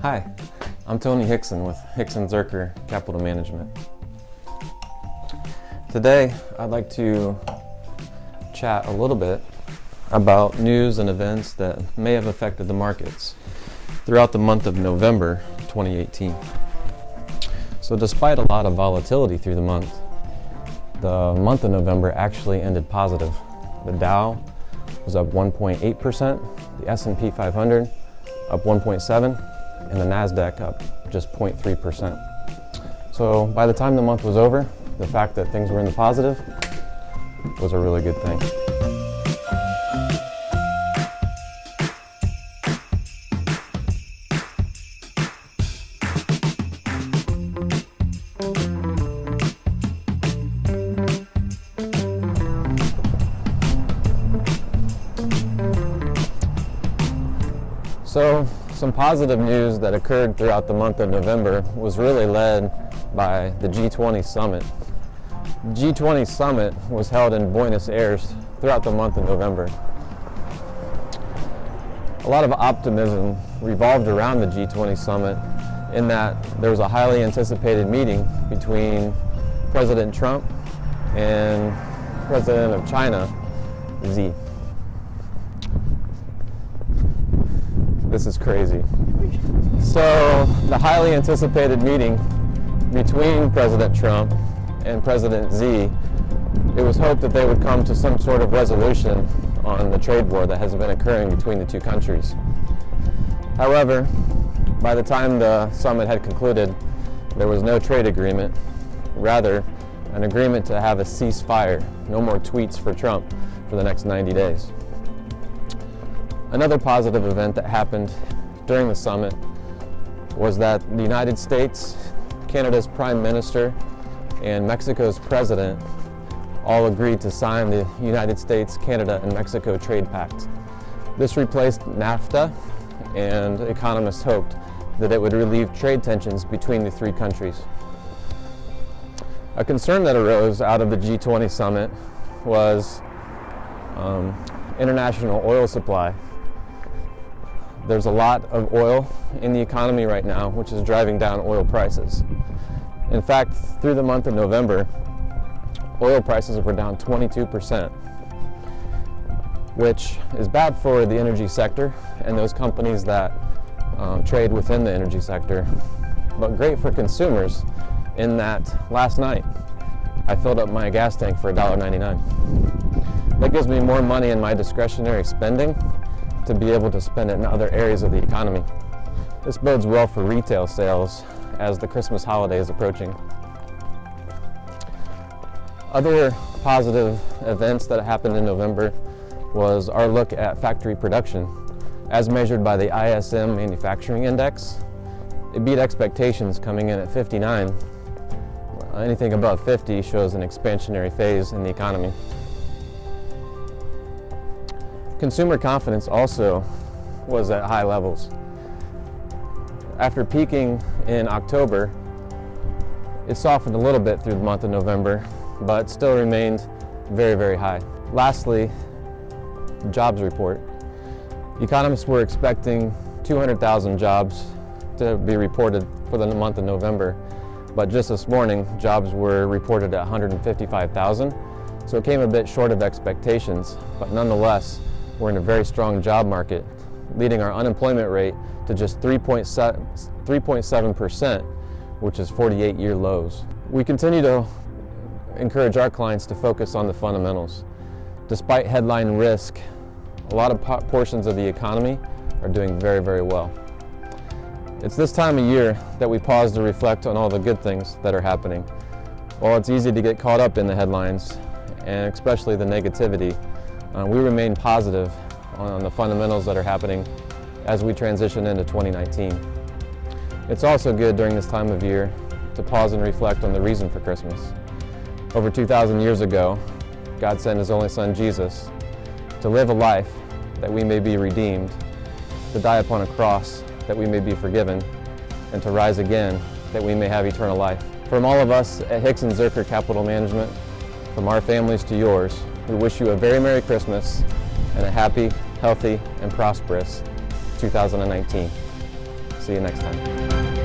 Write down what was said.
Hi, I'm Tony Hixon with Hixon Zuercher Capital Management. Today, I'd like to chat a little bit about news and events that may have affected the markets throughout the month of November 2018. So despite a lot of volatility through the month of November actually ended positive. The Dow was up 1.8%, the S&P 500 up 1.7%, and the NASDAQ up just 0.3%. So by the time the month was over, the fact that things were in the positive was a really good thing. So some positive news that occurred throughout the month of November was really led by the G20 summit. The G20 summit was held in Buenos Aires throughout the month of November. A lot of optimism revolved around the G20 summit in that there was a highly anticipated meeting between President Trump and President of China, Xi. This is crazy. So the highly anticipated meeting between President Trump and President Xi, it was hoped that they would come to some sort of resolution on the trade war that has been occurring between the two countries. However, by the time the summit had concluded, there was no trade agreement, rather an agreement to have a ceasefire, no more tweets for Trump for the next 90 days. Another positive event that happened during the summit was that the United States, Canada's Prime Minister, and Mexico's President all agreed to sign the United States, Canada, and Mexico Trade Pact. This replaced NAFTA, and economists hoped that it would relieve trade tensions between the three countries. A concern that arose out of the G20 summit was international oil supply. There's a lot of oil in the economy right now, which is driving down oil prices. In fact, through the month of November, oil prices were down 22%, which is bad for the energy sector and those companies that trade within the energy sector, but great for consumers in that last night I filled up my gas tank for $1.99. That gives me more money in my discretionary spending to be able to spend it in other areas of the economy. This bodes well for retail sales as the Christmas holiday is approaching. Other positive events that happened in November was our look at factory production. As measured by the ISM Manufacturing Index, it beat expectations coming in at 59. Anything above 50 shows an expansionary phase in the economy. Consumer confidence also was at high levels. After peaking in October, it softened a little bit through the month of November, but still remained very, very high. Lastly, jobs report. Economists were expecting 200,000 jobs to be reported for the month of November, but just this morning, jobs were reported at 155,000, so it came a bit short of expectations, but nonetheless, we're in a very strong job market, leading our unemployment rate to just 3.7%, which is 48-year lows. We continue to encourage our clients to focus on the fundamentals. Despite headline risk, a lot of portions of the economy are doing very, very well. It's this time of year that we pause to reflect on all the good things that are happening. While it's easy to get caught up in the headlines, and especially the negativity, we remain positive on the fundamentals that are happening as we transition into 2019. It's also good during this time of year to pause and reflect on the reason for Christmas. Over 2,000 years ago, God sent His only Son, Jesus, to live a life that we may be redeemed, to die upon a cross that we may be forgiven, and to rise again that we may have eternal life. From all of us at Hixon Zuercher Capital Management, from our families to yours, we wish you a very Merry Christmas and a happy, healthy, and prosperous 2019. See you next time.